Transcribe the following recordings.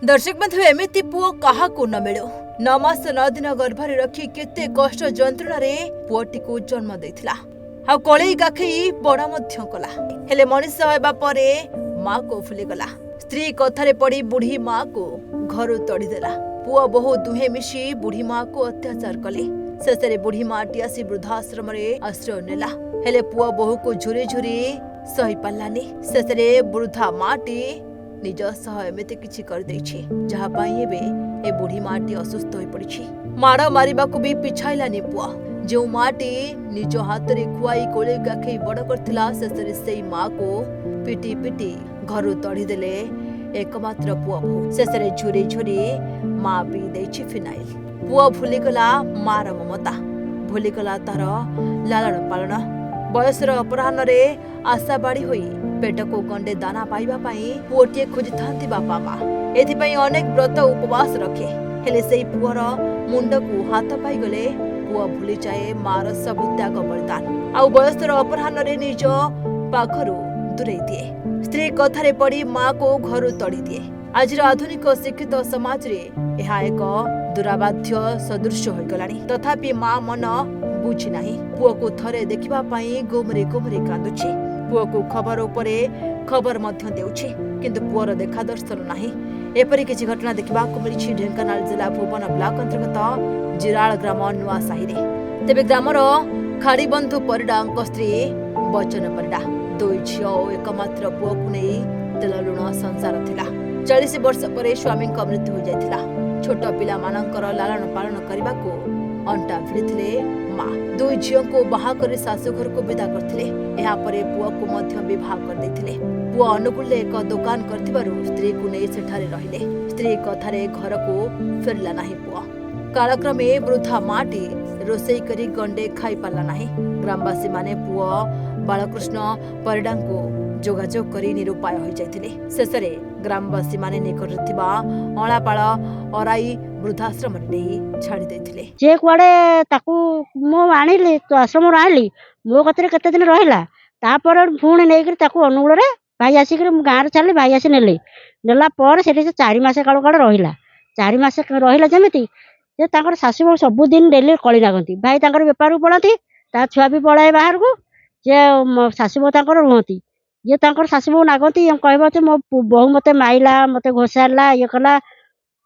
दर्शक बंधु एमती पुओ क्या न मिलू 9 मास 9 दिन गर्भरे रखी केते कष्ट यंत्रणा पुओटी को जन्म देथिला आ कलई गाखई बड़ा मध्य कला हेले मनीष हेबा परे मां को भूली गला। स्त्री कथारे पड़ी बुढ़ी मां को घर तड़ी देला। पुओ बहु दुहे मिशी बुढ़ी मां को अत्याचार कले। शेषे बुढ़ी माटी आसी वृद्धाश्रम आश्रय नेला हेले पुओ बहु को झुरी झुरी सही पालानी। शेषे वृद्धा माटी निज सह एमती किछि कर दैछि जहा पाई एबे ए बुढ़ी माटी असुस्थ होई पड़िछि। माड़ मारिबाकू भी पिछाइलानी पुआ जो माटी निज हाथ रे खुआई कोले गाखई बड़ करथिला शेषे सेई मां को पिटी पिटी घर तड़ी देले एकमात्र पुआ बहु। शेषे झुरी झुरी मां पी दैछि फिनाइल। पुआ भूलीगला मार ममता, भूलीगला तार लालन पालन। बयसर अपराह्न रे आशा बाड़ी होई पेट को गंडे दाना पाइबा पाई पुओटिए खोजी थांती बापा मां। एथिपई अनेक व्रत उपवास रखे हेले सेई पुअर मुंड को हाथ पाई गले पुआ भूली जाए मार सब त्याग बलिदान। आउ बयसर अपराह्न रे निज पाखरु दूरे दिए। स्त्री कथारे पड़ी मां को घर तड़ी दिए। आज आधुनिक शिक्षित समाज रे यह एक दुराबाध्य सदृश हो गलानी। तथापि मां मन बुझी नाही। पुओ को थरे देखिबा पाई गोमरे गोमरे कांदुछि। पुओ को खबर उपरे खबर मध्य देउछि किंतु पुओर देखा दर्शन नाही। एपरि किछि घटना देखिबा को मिलिछि ढेंकानाल जिला भुवन ब्लॉक अंतर्गत जिराल ग्राम नुआ साही रे। तेबे ग्रामर खाड़ी बंधु परिडांक स्त्री बचन परिडा दुई झियो और एकमात्र पुओ को नहीं तेल लुण संसार थिला। 40 वर्ष पर स्वामी मृत्यु हो जाइथिला। छोट पिला मानकर लालन पालन करने को अंटा भिड़िथिले मां। दुई झियो को बाहा कर शाशुघर को विदा करथिले। एहा परे पुओ को मध्य विवाह कर देथिले। पुओ अनुकूल एक दुकान करथिबारु स्त्री को नहीं सेठारे रहिले। स्त्री कथारे घर को फेरला नाही पुओ। कालक्रमे वृद्धा माटी रोसई करी गंडे खाई पाला नाही। ग्रामवासी माने पुओ बालकृष्ण परिडा को जोगाजोग करी निरुपाय हो जाइथिले। शेषरे ग्रामवासी माने निकट थिबा अळापाळ अराई वृद्धाश्रम नहीं छाड़ी देथिले। जे कुआडे ताकू मो आनिली तो आश्रम आनिली मो कतरे केते दिन रहिला तापर पुणी नेकर ताकू अनुगुल रे भाई आसिक गाँव छाड़ी भाई आसी नेले नेला पर सेठी 4 मास काल काल रहिला। 4 मास रहिला जेमिति जे ताकर शाशु सबुदिन डेली कଳି लागंती। भाई ताकर बेपार पड़ती ता छुआ भी पड़ाए बाहर को जे शाशु ताकर रुहती। ये ताकर शाशु नागती कहबो जे मो बहु मते माइला मते घोषाला ये कला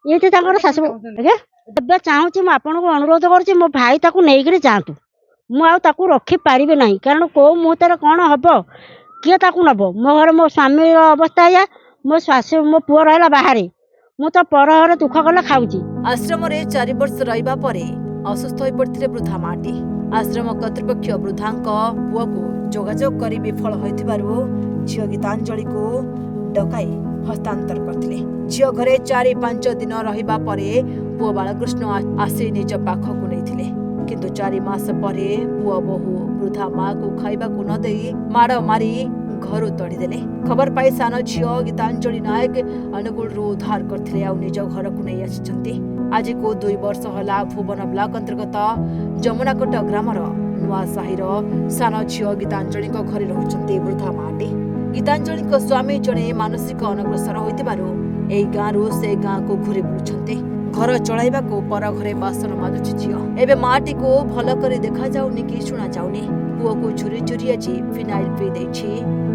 ये ताकर शाशु आज्ञा ଏବେ ଚାହୁଁଛି ମୁଁ ଆପଣଙ୍କୁ ଅନୁରୋଧ କରୁଛି ମୋ ଭାଇ ତାକୁ ନେଇକିରି ଯାଆନ୍ତୁ। ମୁଁ ଆଉ ତାକୁ ରଖି ପାରିବି ନାହିଁ କାରଣ କୋଉ ମୁହୂର୍ତ୍ତରେ କ'ଣ ହବ କିଏ ତାକୁ ନବ। ମୋ ଘରେ ମୋ ସ୍ୱାମୀର ଅବସ୍ଥା ଏଇଆ, ମୋ ଶାଶୁ ମୋ ପୁଅ ରହିଲା ବାହାରେ, ମୁଁ ତ ପର ଘରେ ଦୁଃଖ କଲେ ଖାଉଛି। आश्रम रे 4 वर्ष रहिबा परे असुस्थ होई पड़थिले वृद्धा माटी। आश्रम कर्तृपक्ष वृद्धांक पुओ को जोगाजोग करी विफल होइथिबारु झियो गीतांजलि को डकाई हस्तांतर करथिले। झियो घरे 4-5 दिन रहिबा परे पुओ बालकृष्ण आसी निज पाख को नैथिले किंतु 4 मास परे पुओ बहु वृद्धा मां को खाइबा को न देई माड़ मारी घर तड़ी देले। खबर पाई सान झियो गीतांजलि नायक अनुकूल रो उद्धार करथिले आ निज घर को नै आछिछंती। आज को 2 वर्ष होला भुवन ब्लॉक अंतर्गत जमुनाकोट ग्रामर नुआ साहिर सान झियो गीतांजलि घरे रहुछंती वृद्धा माटी। गीतांजलि स्वामी जने मानसिक अनग्रसर होइतिबारु एई गाँरु से गाँ को घुरी बुलुछंती। घर चलाइबा को पर घरे बासन माजुछि झियो। एबे माटी को भल करी देखा जाउनी कि सुना जाउनी। पुओ को झुरी झुरी अछि फिनाइल पी दैछि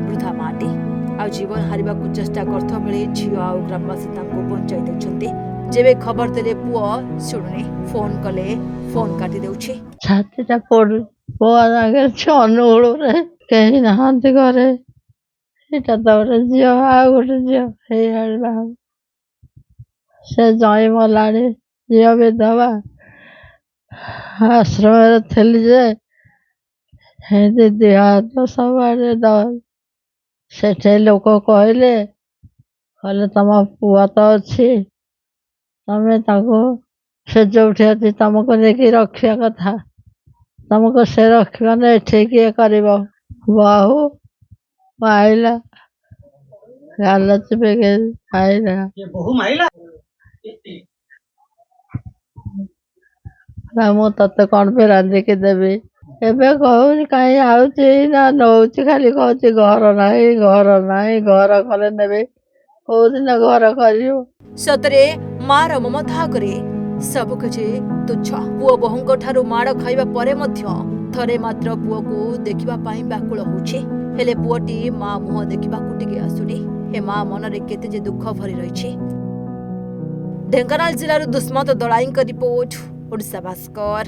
वृद्धा माटी। आ जीवन हारिबा को चेष्टा करथो बेले झियो आ ग्रामवासी ताको बंचाई दैछंती। जेबे खबर देले पुओ सुनुनी फोन कले फोन काटी देउछि। छातीटा पड़ पुआ लागे छनुळ रे केही नाहंती घरे। एटा त गोटे झियो आ गोटे झियो हेई हारिबा से जई मलाणी झियो विधवा आश्रम थी जे हेती देहात सबआड़े दल सेठे लोक कहले कहले तम पुआ तो अच्छी तमें ताको से जोठी अच्छी तुमको लेकिन रखा कथा तुमको से रखा ना एठे किए कर बहु आइला गालच बेगे आइला मु तते कौन पे रांधिकी देवी एबे कहूँ कहीं आउची ना नौची खाली कहूँ घर ना घर कले नेबे କୋଉଦିନ ଘର କରିବ। ସତରେ ମାର ମମତା ଆଗରେ ସବୁ କିଛି ତୁଚ୍ଛ। ପୁଅ ବୋହୂଙ୍କ ଠାରୁ ମାଡ଼ ଖାଇବା ପରେ ମଧ୍ୟ ଥରେ ମାତ୍ର ପୁଅକୁ ଦେଖିବା ପାଇଁ ବ୍ୟାକୁଳ ହେଉଛି। ହେଲେ ପୁଅଟି ମା ମୁହଁ ଦେଖିବାକୁ ଟିକେ ଆସୁନି। ଏ ମା ମନରେ କେତେ ଯେ ଦୁଃଖ ଭରି ରହିଛି। ଢେଙ୍କାନାଳ ଜିଲ୍ଲାରୁ ଦୁଷ୍ମନ୍ତ ଦଳାଇଙ୍କ ରିପୋର୍ଟ, ଓଡ଼ିଶା ଭାସ୍କର।